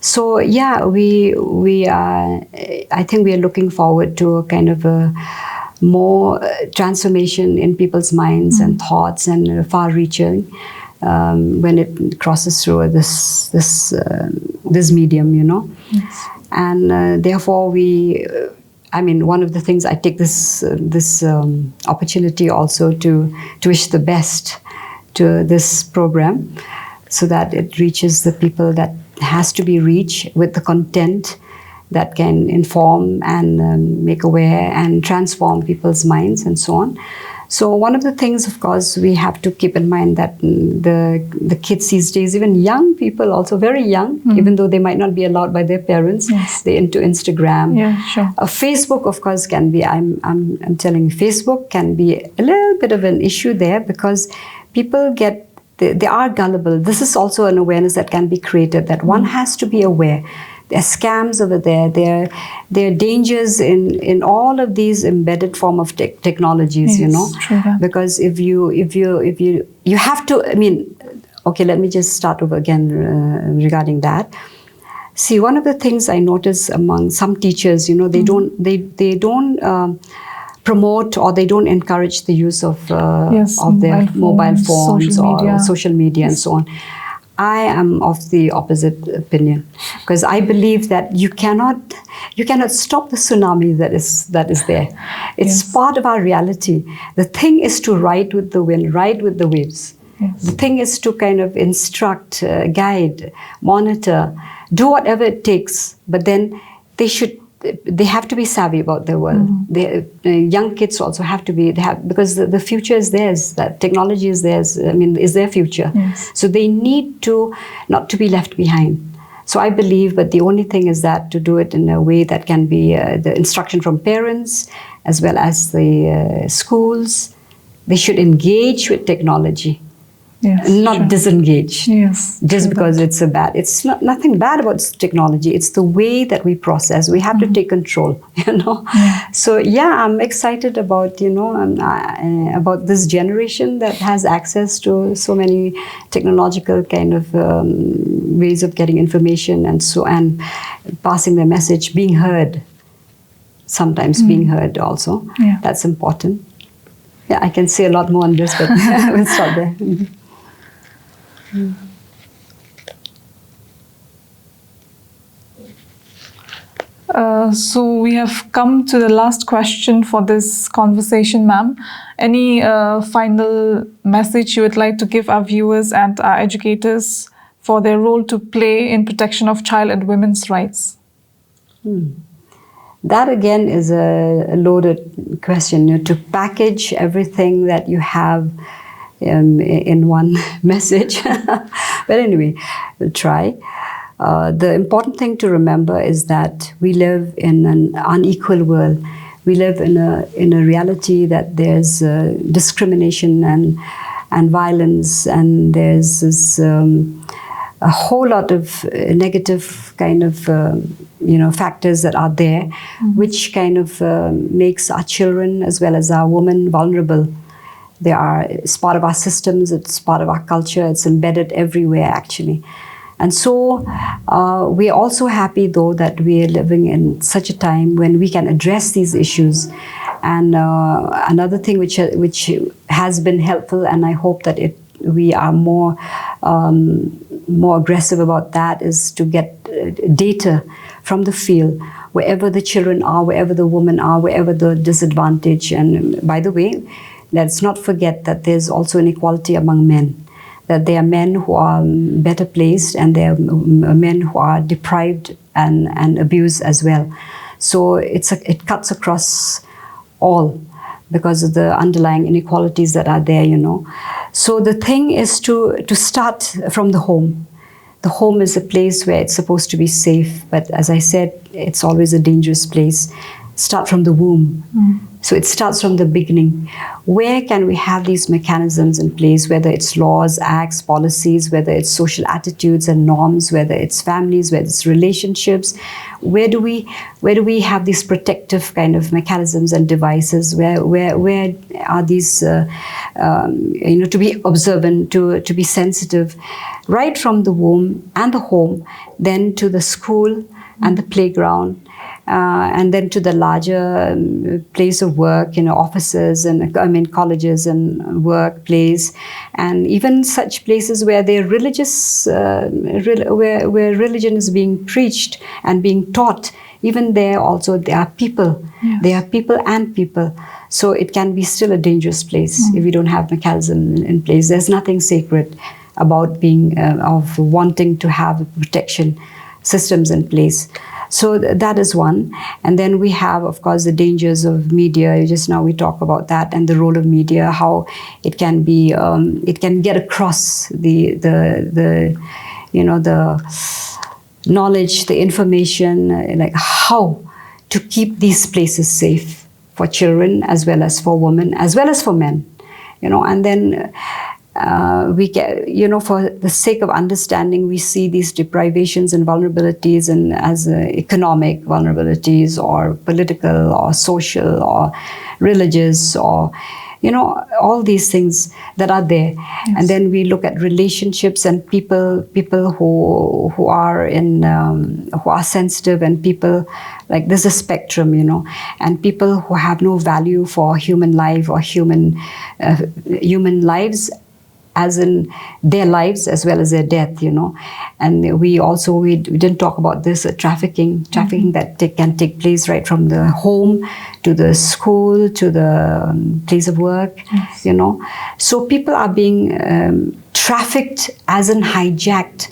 So yeah, we are. I think we are looking forward to a kind of a more transformation in people's minds and thoughts, and far-reaching when it crosses through this medium, And therefore, one of the things, I take this opportunity also to wish the best to this program, so that it reaches the people that has to be reached, with the content that can inform and make aware and transform people's minds and so on. So one of the things, of course, we have to keep in mind that the kids these days, even young people, also very young, even though they might not be allowed by their parents, they're into Instagram. Yeah, sure. Facebook, of course, can be. I'm telling you, Facebook can be a little bit of an issue there, because people they are gullible. This is also an awareness that can be created, that one has to be aware. There are scams over there. There are dangers in all of these embedded form of technologies, True that. Because if you have to, okay, let me just start over again regarding that. See, one of the things I notice among some teachers, they don't promote, or they don't encourage the use of their mobile phones or social media and so on. I am of the opposite opinion, because I believe that you cannot stop the tsunami that is there. It's part of our reality. The thing is to ride with the wind, ride with the waves. The thing is to kind of instruct, guide, monitor, do whatever it takes. But then they have to be savvy about their world. Young kids also have to be, because the future is theirs, that technology is theirs, is their future. So they need not to be left behind. So I believe, but the only thing is that to do it in a way that can be the instruction from parents, as well as the schools. They should engage with technology. Not disengage. Just because it's it's nothing bad about technology. It's the way that we process. We have to take control, So I'm excited about, about this generation that has access to so many technological kind of ways of getting information, and passing their message, being heard. Sometimes being heard also. That's important. I can say a lot more on this, but we'll stop there. So we have come to the last question for this conversation, ma'am. Any final message you would like to give our viewers and our educators for their role to play in protection of child and women's rights? That again is a loaded question. To package everything that you have in one message. But anyway, we'll try. The important thing to remember is that we live in an unequal world. We live in a reality that there's discrimination and violence, and there's this, a whole lot of negative kind of factors that are there, which kind of makes our children as well as our women vulnerable. It's part of our systems, it's part of our culture, it's embedded everywhere actually. And so we're also happy though that we're living in such a time when we can address these issues. And another thing which has been helpful, and I hope that we are more aggressive about that, is to get data from the field, wherever the children are, wherever the women are, wherever the disadvantage. And by the way, let's not forget that there's also inequality among men, that there are men who are better placed and there are men who are deprived and abused as well. So it cuts across all because of the underlying inequalities that are there, So the thing is to start from the home. The home is a place where it's supposed to be safe, but as I said, it's always a dangerous place. Start from the womb. So it starts from the beginning. Where can we have these mechanisms in place, whether it's laws, acts, policies, whether it's social attitudes and norms, whether it's families, whether it's relationships? Where do we have these protective kind of mechanisms and devices? Where are these, to be observant, to be sensitive, right from the womb and the home, then to the school and the playground, and then to the larger place of work, offices and colleges and workplace, and even such places where they're religious, where religion is being preached and being taught. Even there also there are people. Yes. There are people and people. So it can be still a dangerous place if you don't have mechanism in place. There's nothing sacred about of wanting to have protection systems in place. So that is one. And then we have, of course, the dangers of media. Just now we talk about that and the role of media, how it can be, it can get across the knowledge, the information, like how to keep these places safe for children as well as for women, as well as for men, and then we get, for the sake of understanding, we see these deprivations and vulnerabilities and as economic vulnerabilities or political or social or religious or, all these things that are there. Yes. And then we look at relationships and people who are who are sensitive, and people, like there's a spectrum, and people who have no value for human life or human lives, as in their lives as well as their death, And we didn't talk about this, trafficking that can take place right from the home to the school to the place of work, yes. So people are being trafficked, as in hijacked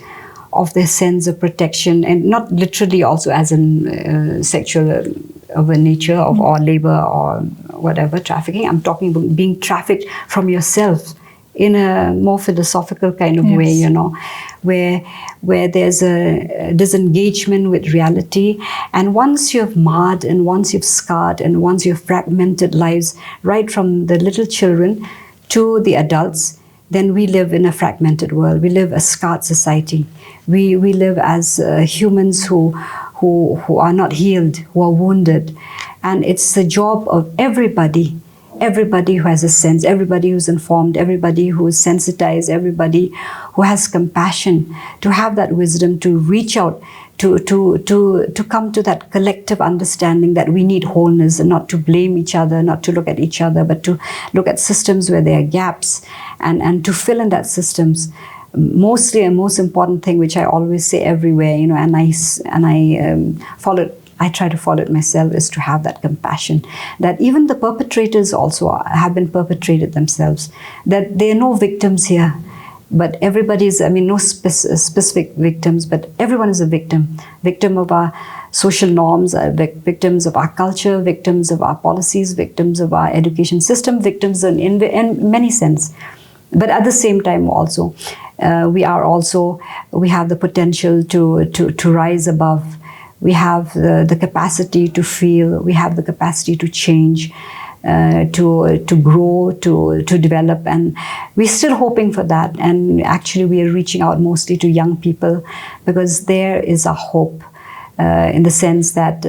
of their sense of protection, and not literally also as in sexual of a nature of or labor or whatever trafficking. I'm talking about being trafficked from yourself, in a more philosophical kind of yes. way, where there's a disengagement with reality. And once you've marred and once you've scarred and once you've fragmented lives, right from the little children to the adults, then we live in a fragmented world. We live a scarred society. We live as humans who are not healed, who are wounded. And it's the job of everybody who has a sense, everybody who's informed, everybody who is sensitized, everybody who has compassion, to have that wisdom, to reach out, to come to that collective understanding that we need wholeness, and not to blame each other, not to look at each other, but to look at systems where there are gaps and to fill in that systems. Mostly, a most important thing, which I always say everywhere, and I followed I try to follow it myself, is to have that compassion, that even the perpetrators also have been perpetrated themselves, that there are no victims here, but everybody's, I mean, no specific victims, but everyone is a victim of our social norms, victims of our culture, victims of our policies, victims of our education system, victims in many sense. But at the same time also, we have the potential to rise above. We have the capacity to feel, we have the capacity to change, to grow, to develop, and we're still hoping for that. And actually we are reaching out mostly to young people, because there is a hope in the sense that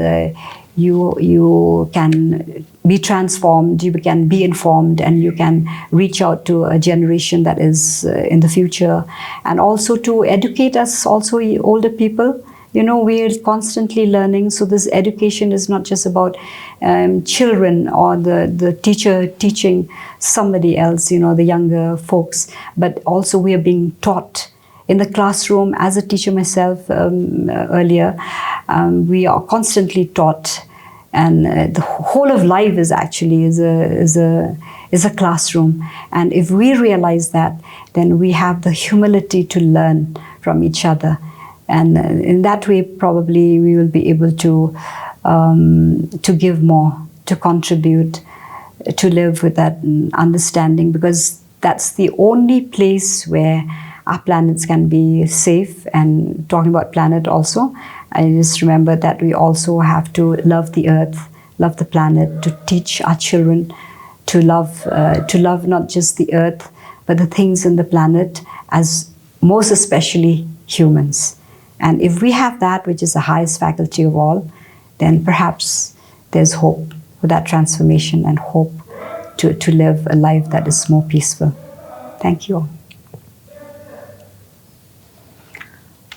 you can be transformed, you can be informed, and you can reach out to a generation that is in the future, and also to educate us, also older people. You know, we're constantly learning, so this education is not just about children or the teacher teaching somebody else, you know, the younger folks, but also we are being taught in the classroom. As a teacher myself earlier, we are constantly taught, and the whole of life is actually is a classroom. And if we realize that, then we have the humility to learn from each other. And in that way, probably we will be able to give more, to contribute, to live with that understanding, because that's the only place where our planets can be safe. And talking about planet also, I just remember that we also have to love the earth, love the planet, to teach our children to love not just the earth, but the things in the planet, as most especially humans. And if we have that, which is the highest faculty of all, then perhaps there's hope for that transformation, and hope to live a life that is more peaceful. Thank you all.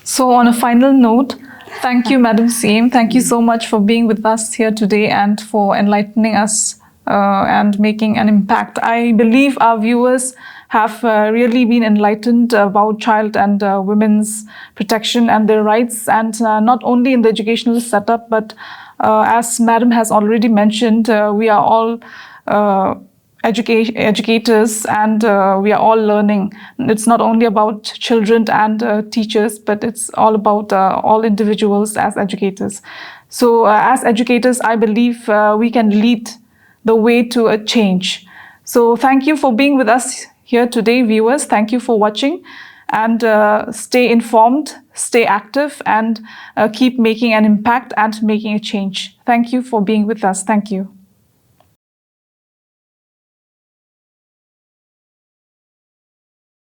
So on a final note, thank you, Madam Syiem. Thank you so much for being with us here today and for enlightening us and making an impact. I believe our viewers have really been enlightened about child and women's protection and their rights, and not only in the educational setup, but as Madam has already mentioned, we are all educators, and we are all learning. It's not only about children and teachers, but it's all about all individuals as educators. So as educators, I believe we can lead the way to a change. So thank you for being with us here today, viewers. Thank you for watching, and stay informed, stay active, and keep making an impact and making a change. Thank you for being with us. Thank you.